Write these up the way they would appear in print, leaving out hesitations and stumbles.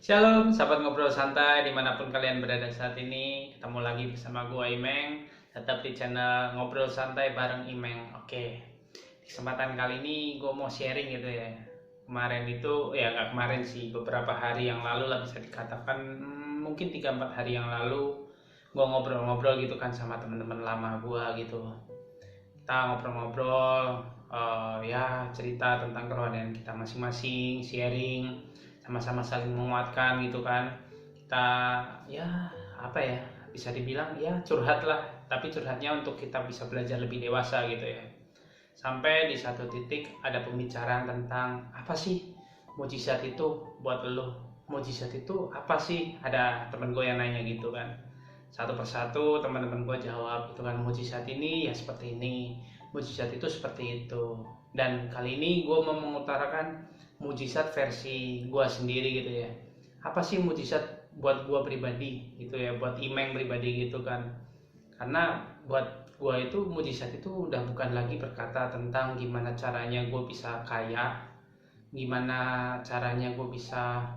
Shalom, sahabat ngobrol santai dimanapun kalian berada saat ini. Ketemu lagi bersama gue Imeng, tetap di channel ngobrol santai bareng Imeng. Oke, di kesempatan kali ini gue mau sharing gitu ya. Kemarin itu, ya nggak kemarin sih, beberapa hari yang lalu lah bisa dikatakan, mungkin 3-4 hari yang lalu gue ngobrol-ngobrol gitu kan sama teman-teman lama gue gitu. Kita ngobrol-ngobrol, ya cerita tentang kerohanian kita masing-masing, sharing, sama-sama saling menguatkan gitu kan. Kita ya apa ya, bisa dibilang ya curhat lah, tapi curhatnya untuk kita bisa belajar lebih dewasa gitu ya. Sampai di satu titik ada pembicaraan tentang apa sih mujizat itu buat lo, mujizat itu apa sih, ada temen gue yang nanya gitu kan. Satu persatu teman-teman gue jawab itu kan, mujizat ini ya seperti ini, mujizat itu seperti itu. Dan kali ini gue mau mengutarakan mujizat versi gue sendiri gitu ya. Apa sih mujizat buat gue pribadi gitu ya, buat Imeng pribadi gitu kan. Karena buat gue itu mujizat itu udah bukan lagi berkata tentang gimana caranya gue bisa kaya, gimana caranya gue bisa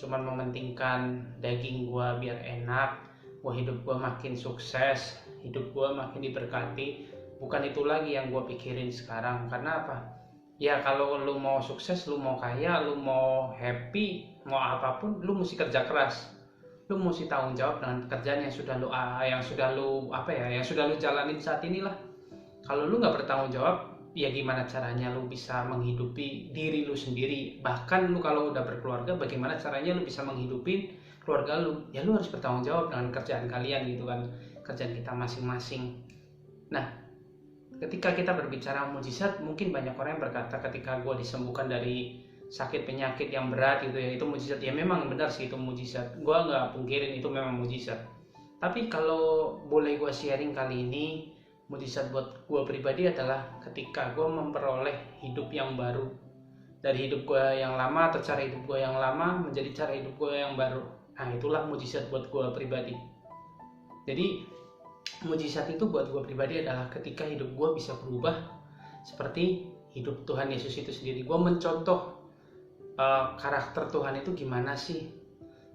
cuman mementingkan daging gue biar enak, hidup gue makin sukses, hidup gue makin diberkati. Bukan itu lagi yang gue pikirin sekarang. Karena apa? Ya kalau lu mau sukses, lu mau kaya, lu mau happy, mau apapun, lu mesti kerja keras. Lu mesti tanggung jawab dengan pekerjaan yang sudah lu jalanin saat inilah. Kalau lu nggak bertanggung jawab, ya gimana caranya lu bisa menghidupi diri lu sendiri. Bahkan lu kalau udah berkeluarga, bagaimana caranya lu bisa menghidupi keluarga lu? Ya lu harus bertanggung jawab dengan kerjaan kalian gitu kan, kerjaan kita masing-masing. Nah, ketika kita berbicara mujizat, mungkin banyak orang yang berkata ketika gue disembuhkan dari sakit penyakit yang berat gitu ya, itu mujizat. Ya memang benar sih itu mujizat, gue nggak pungkirin itu memang mujizat. Tapi kalau boleh gue sharing kali ini, mujizat buat gue pribadi adalah ketika gue memperoleh hidup yang baru. Dari hidup gue yang lama atau cara hidup gue yang lama menjadi cara hidup gue yang baru. Nah itulah mujizat buat gue pribadi. Jadi mujizat itu buat gue pribadi adalah ketika hidup gue bisa berubah seperti hidup Tuhan Yesus itu sendiri. Gue mencontoh karakter Tuhan itu gimana sih,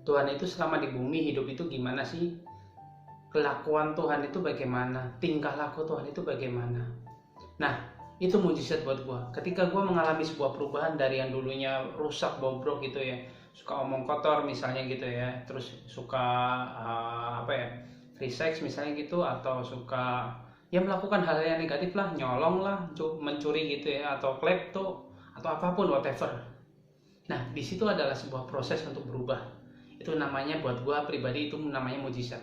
Tuhan itu selama di bumi hidup itu gimana sih, kelakuan Tuhan itu bagaimana, tingkah laku Tuhan itu bagaimana. Nah itu mujizat buat gue. Ketika gue mengalami sebuah perubahan dari yang dulunya rusak bobrok gitu ya, suka omong kotor misalnya gitu ya, terus suka free sex misalnya gitu, atau suka ya melakukan hal yang negatif lah, nyolong lah, mencuri gitu ya, atau klepto atau apapun whatever. Nah di situ adalah sebuah proses untuk berubah. Itu namanya buat gue pribadi itu namanya mujizat.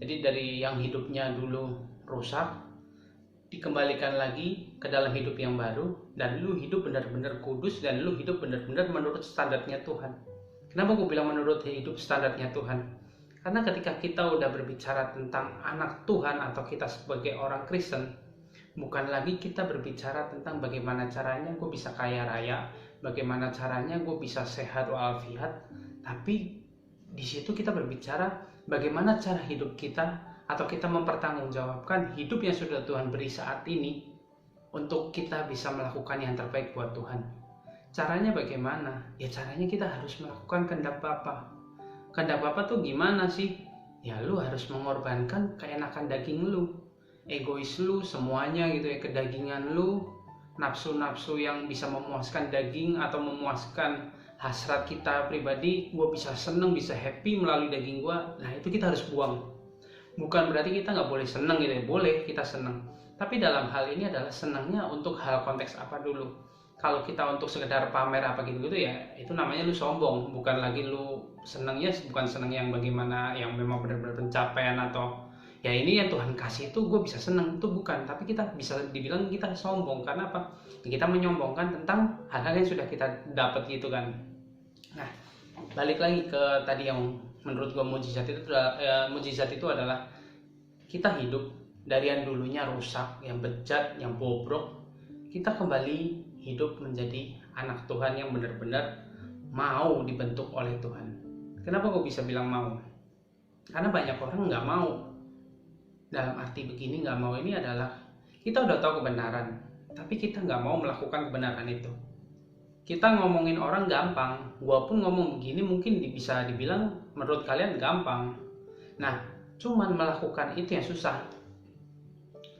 Jadi dari yang hidupnya dulu rusak dikembalikan lagi ke dalam hidup yang baru, dan lu hidup benar-benar kudus, dan lu hidup benar-benar menurut standarnya Tuhan. Kenapa gue bilang menurut hidup standarnya Tuhan? Karena ketika kita udah berbicara tentang anak Tuhan atau kita sebagai orang Kristen, bukan lagi kita berbicara tentang bagaimana caranya gue bisa kaya raya, bagaimana caranya gue bisa sehat walafiat, tapi di situ kita berbicara bagaimana cara hidup kita, atau kita mempertanggungjawabkan hidup yang sudah Tuhan beri saat ini untuk kita bisa melakukan yang terbaik buat Tuhan. Caranya bagaimana? Ya caranya kita harus melakukan kehendak Bapa. Kehendak Bapa tuh gimana sih? Ya lu harus mengorbankan keenakan daging lu, egois lu, semuanya gitu ya, kedagingan lu, nafsu-nafsu yang bisa memuaskan daging atau memuaskan hasrat kita pribadi. Gue bisa seneng, bisa happy melalui daging gue. Nah itu kita harus buang. Bukan berarti kita nggak boleh seneng gitu ya, boleh kita seneng. Tapi dalam hal ini adalah senangnya untuk hal konteks apa dulu. Kalau kita untuk sekedar pamer apa gitu-gitu ya, itu namanya lu sombong. Bukan lagi lu senengnya, bukan seneng yang bagaimana yang memang benar-benar pencapaian atau ya ini yang Tuhan kasih itu gue bisa seneng, itu bukan. Tapi kita bisa dibilang kita sombong. Karena apa? Kita menyombongkan tentang hal-hal yang sudah kita dapat gitu kan. Nah balik lagi ke tadi yang menurut gue mujizat itu adalah kita hidup dari yang dulunya rusak, yang bejat, yang bobrok, kita kembali hidup menjadi anak Tuhan yang benar-benar mau dibentuk oleh Tuhan. Kenapa gue bisa bilang mau? Karena banyak orang nggak mau. Dalam arti begini, nggak mau ini adalah kita udah tahu kebenaran, tapi kita nggak mau melakukan kebenaran itu. Kita ngomongin orang gampang, gua pun ngomong begini mungkin bisa dibilang menurut kalian gampang. Nah, cuman melakukan itu yang susah.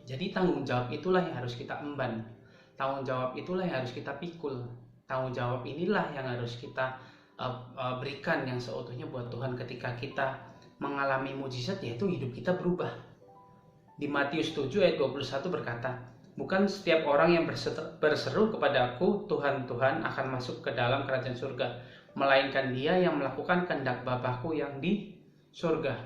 Jadi tanggung jawab itulah yang harus kita emban. Tanggung jawab itulah yang harus kita pikul. Tanggung jawab inilah yang harus kita berikan yang seutuhnya buat Tuhan ketika kita mengalami mujizat, yaitu hidup kita berubah. Di Matius 7 ayat 21 berkata, bukan setiap orang yang berseru kepadaku, Tuhan, Tuhan, akan masuk ke dalam kerajaan surga, melainkan dia yang melakukan kehendak Bapakku yang di surga.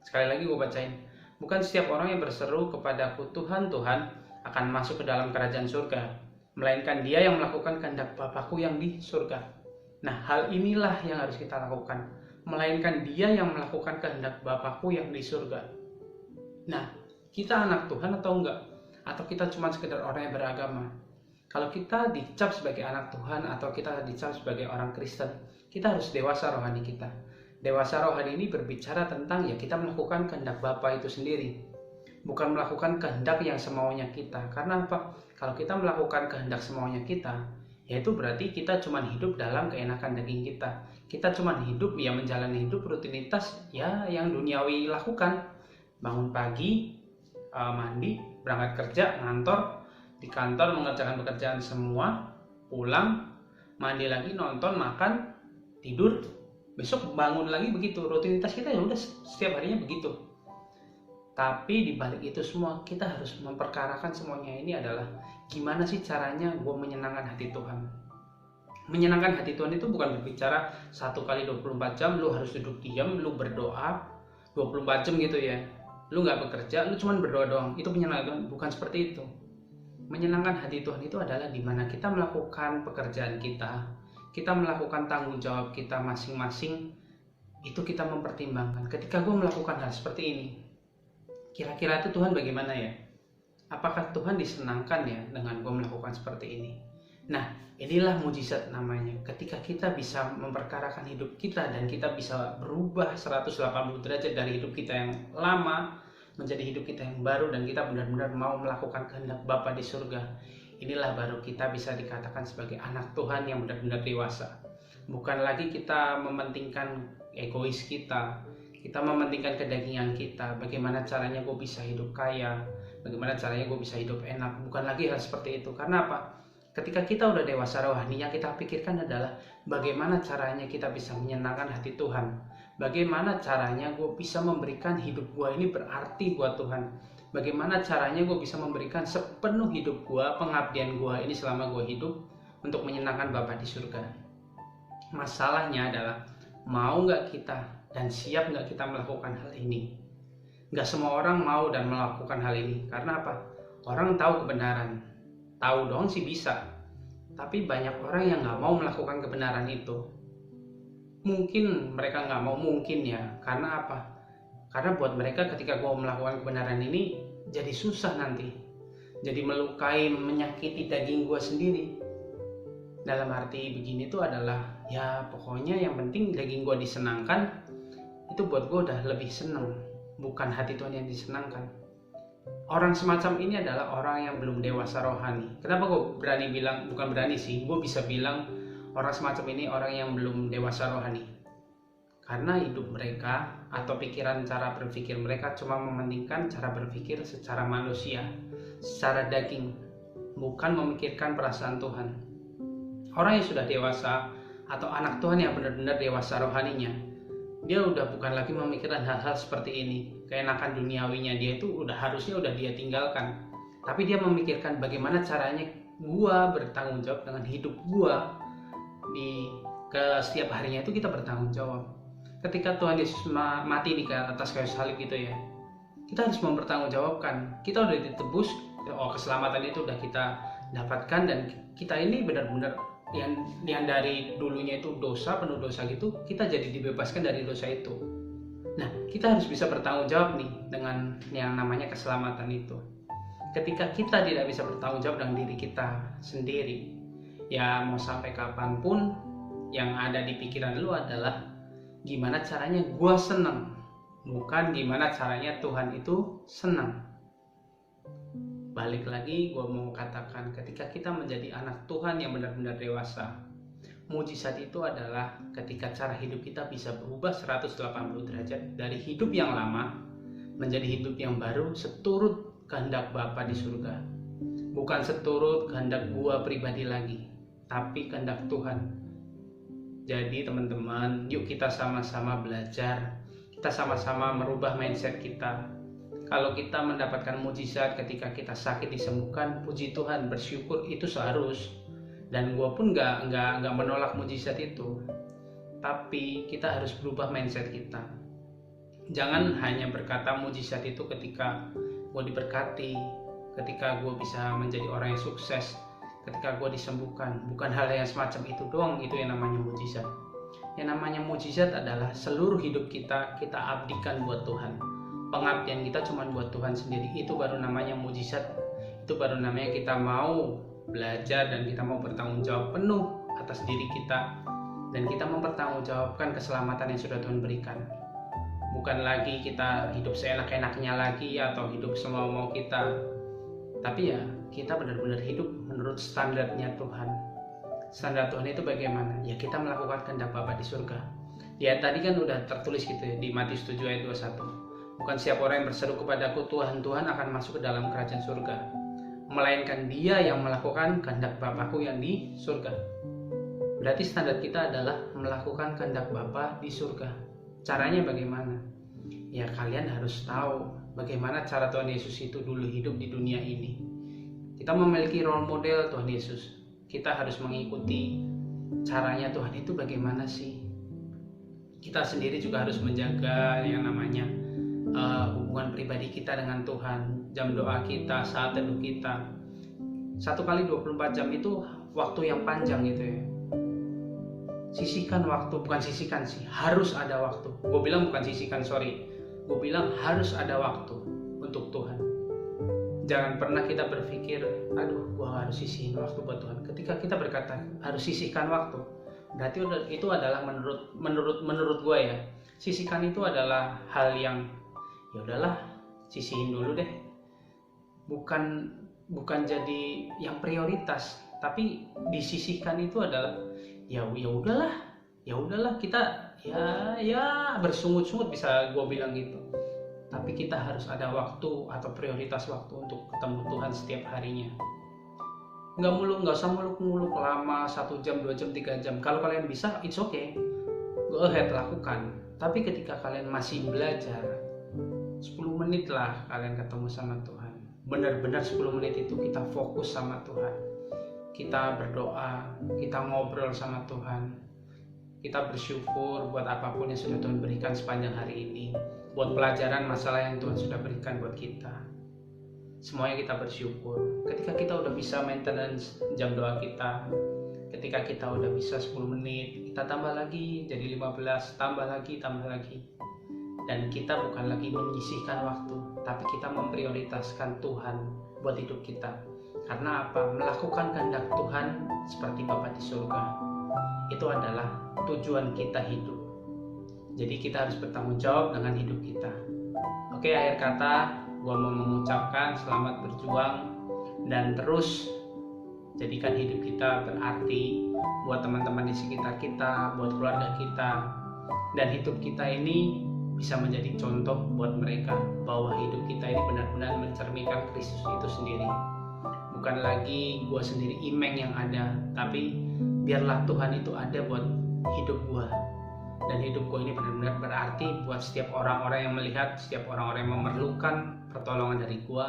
Sekali lagi gue bacain. Bukan setiap orang yang berseru kepadaku, Tuhan, Tuhan, akan masuk ke dalam kerajaan surga, melainkan dia yang melakukan kehendak Bapakku yang di surga. Nah, hal inilah yang harus kita lakukan, melainkan dia yang melakukan kehendak Bapakku yang di surga. Nah, kita anak Tuhan atau enggak? Atau kita cuma sekedar orang yang beragama? Kalau kita dicap sebagai anak Tuhan atau kita dicap sebagai orang Kristen, kita harus dewasa rohani kita. Dewasa rohani ini berbicara tentang ya kita melakukan kehendak Bapa itu sendiri, bukan melakukan kehendak yang semaunya kita. Karena apa? Kalau kita melakukan kehendak semaunya kita, yaitu berarti kita cuma hidup dalam keenakan daging kita. Kita cuma hidup ya menjalani hidup rutinitas ya yang duniawi lakukan. Bangun pagi, mandi, berangkat kerja, ngantor, di kantor mengerjakan pekerjaan semua, pulang, mandi lagi, nonton, makan, tidur, besok bangun lagi, begitu rutinitas kita ya udah setiap harinya begitu. Tapi dibalik itu semua kita harus memperkarakan semuanya ini adalah gimana sih caranya gue menyenangkan hati Tuhan. Menyenangkan hati Tuhan itu bukan berbicara 1 kali 24 jam lu harus duduk diam, lu berdoa 24 jam gitu ya, lu nggak bekerja, lu cuma berdoa doang. Itu menyenangkan, bukan seperti itu. Menyenangkan hati Tuhan itu adalah dimana kita melakukan pekerjaan kita melakukan tanggung jawab kita masing-masing. Itu kita mempertimbangkan, ketika gue melakukan hal seperti ini, kira-kira itu Tuhan bagaimana ya? Apakah Tuhan disenangkan ya dengan gue melakukan seperti ini? Nah, inilah mujizat namanya. Ketika kita bisa memperkarakan hidup kita dan kita bisa berubah 180 derajat dari hidup kita yang lama menjadi hidup kita yang baru, dan kita benar-benar mau melakukan kehendak Bapa di surga. Inilah baru kita bisa dikatakan sebagai anak Tuhan yang benar-benar dewasa. Bukan lagi kita mementingkan egois kita mementingkan kedagingan kita, bagaimana caranya gue bisa hidup kaya, bagaimana caranya gue bisa hidup enak. Bukan lagi hal seperti itu. Karena apa? Ketika kita udah dewasa rohani, yang kita pikirkan adalah bagaimana caranya kita bisa menyenangkan hati Tuhan. Bagaimana caranya gue bisa memberikan hidup gue ini berarti buat Tuhan. Bagaimana caranya gue bisa memberikan sepenuh hidup gue, pengabdian gue ini selama gue hidup untuk menyenangkan Bapa di surga. Masalahnya adalah mau nggak kita dan siap nggak kita melakukan hal ini? Nggak semua orang mau dan melakukan hal ini. Karena apa? Orang tahu kebenaran. Tahu doang sih bisa. Tapi banyak orang yang nggak mau melakukan kebenaran itu. Mungkin mereka nggak mau, mungkin ya. Karena apa? Karena buat mereka ketika gue melakukan kebenaran ini jadi susah nanti. Jadi melukai, menyakiti daging gue sendiri. Dalam arti begini tuh adalah ya pokoknya yang penting daging gue disenangkan. Itu buat gue udah lebih seneng. Bukan hati Tuhan yang disenangkan. Orang semacam ini adalah orang yang belum dewasa rohani. Kenapa gue berani bilang, bukan berani sih, gue bisa bilang orang semacam ini orang yang belum dewasa rohani. Karena hidup mereka atau pikiran cara berpikir mereka cuma mementingkan cara berpikir secara manusia, secara daging, bukan memikirkan perasaan Tuhan. Orang yang sudah dewasa atau anak Tuhan yang benar-benar dewasa rohaninya, dia udah bukan lagi memikirkan hal-hal seperti ini. Keenakan duniawinya dia itu harusnya dia tinggalkan. Tapi dia memikirkan bagaimana caranya gua bertanggung jawab dengan hidup gua ke setiap harinya itu kita bertanggung jawab. Ketika Tuhan Yesus mati di atas kayu salib gitu ya, kita harus mempertanggungjawabkan. Kita udah ditebus, keselamatan itu udah kita dapatkan, dan kita ini benar-benar yang dari dulunya itu penuh dosa gitu, kita jadi dibebaskan dari dosa itu. Nah, kita harus bisa bertanggung jawab nih dengan yang namanya keselamatan itu. Ketika kita tidak bisa bertanggung jawab dengan diri kita sendiri, ya mau sampai kapanpun yang ada di pikiran lu adalah gimana caranya gua senang, bukan gimana caranya Tuhan itu senang. Balik lagi gue mau katakan, ketika kita menjadi anak Tuhan yang benar-benar dewasa, Mujizat itu adalah ketika cara hidup kita bisa berubah 180 derajat dari hidup yang lama menjadi hidup yang baru seturut kehendak Bapa di surga. Bukan seturut kehendak gua pribadi lagi, tapi kehendak Tuhan. Jadi teman-teman, yuk kita sama-sama belajar, kita sama-sama merubah mindset kita. Kalau kita mendapatkan mujizat ketika kita sakit disembuhkan, puji Tuhan, bersyukur, itu seharus. Dan gue pun nggak menolak mujizat itu. Tapi kita harus berubah mindset kita. Jangan hanya berkata mujizat itu ketika gue diberkati, ketika gue bisa menjadi orang yang sukses, ketika gue disembuhkan. Bukan hal yang semacam itu doang, itu yang namanya mujizat. Yang namanya mujizat adalah seluruh hidup kita abdikan buat Tuhan. Pengabdian kita cuma buat Tuhan sendiri, itu baru namanya mujizat. Itu baru namanya kita mau belajar dan kita mau bertanggung jawab penuh atas diri kita, dan kita mempertanggungjawabkan keselamatan yang sudah Tuhan berikan. Bukan lagi kita hidup seenak-enaknya lagi atau hidup semau-mau kita, tapi ya kita benar-benar hidup menurut standarnya Tuhan. Standar Tuhan itu bagaimana? Ya kita melakukan kehendak Bapa di surga. Ya tadi kan udah tertulis gitu ya, di Matius 7 ayat 21. Bukan siapa orang yang berseru kepadaku Tuhan, Tuhan akan masuk ke dalam kerajaan surga, melainkan dia yang melakukan kehendak Bapakku yang di surga. Berarti standar kita adalah melakukan kehendak Bapa di surga. Caranya bagaimana? Ya kalian harus tahu bagaimana cara Tuhan Yesus itu dulu hidup di dunia ini. Kita memiliki role model Tuhan Yesus. Kita harus mengikuti caranya Tuhan itu bagaimana sih. Kita sendiri juga harus menjaga yang namanya hubungan pribadi kita dengan Tuhan. Jam doa kita, saat teduh kita, 1 kali 24 jam itu waktu yang panjang gitu ya. Sisihkan waktu, bukan sisihkan sih, harus ada waktu. Gue bilang bukan sisihkan, sorry. Gue bilang harus ada waktu untuk Tuhan. Jangan pernah kita berpikir, aduh gue harus sisihin waktu buat Tuhan. Ketika kita berkata harus sisihkan waktu, berarti itu adalah menurut gue ya, sisihkan itu adalah hal yang ya udahlah, sisihin dulu deh. Bukan jadi yang prioritas, tapi disisihkan itu adalah ya udahlah kita ya bersungut-sungut, bisa gue bilang gitu. Tapi kita harus ada waktu atau prioritas waktu untuk ketemu Tuhan setiap harinya. Nggak usah muluk-muluk lama 1 jam, 2 jam, 3 jam. Kalau kalian bisa, it's okay, go ahead, lakukan. Tapi ketika kalian masih belajar, 10 menit lah kalian ketemu sama Tuhan. Benar-benar 10 menit itu kita fokus sama Tuhan. Kita berdoa, kita ngobrol sama Tuhan. Kita bersyukur buat apapun yang sudah Tuhan berikan sepanjang hari ini. Buat pelajaran masalah yang Tuhan sudah berikan buat kita. Semuanya kita bersyukur. Ketika kita udah bisa maintenance jam doa kita, ketika kita udah bisa 10 menit, kita tambah lagi jadi 15, tambah lagi. Dan kita bukan lagi menyisihkan waktu, tapi kita memprioritaskan Tuhan buat hidup kita. Karena apa? Melakukan kehendak Tuhan seperti Bapa di surga. Itu adalah tujuan kita hidup. Jadi kita harus bertanggung jawab dengan hidup kita. Oke, akhir kata gue mau mengucapkan selamat berjuang dan terus jadikan hidup kita berarti buat teman-teman di sekitar kita, buat keluarga kita, dan hidup kita ini bisa menjadi contoh buat mereka bahwa hidup kita ini benar-benar mencerminkan Kristus itu sendiri. Bukan lagi gue sendiri imeng yang ada, tapi biarlah Tuhan itu ada buat hidup gue. Dan hidup gue ini benar-benar berarti buat setiap orang-orang yang melihat, setiap orang-orang yang memerlukan pertolongan dari gue,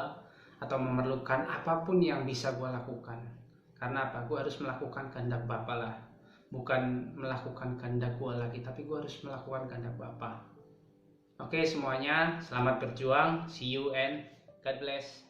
atau memerlukan apapun yang bisa gue lakukan. Karena apa? Gue harus melakukan kehendak Bapa lah. Bukan melakukan kehendak gue lagi, tapi gue harus melakukan kehendak Bapa. Oke semuanya, selamat berjuang. See you and God bless.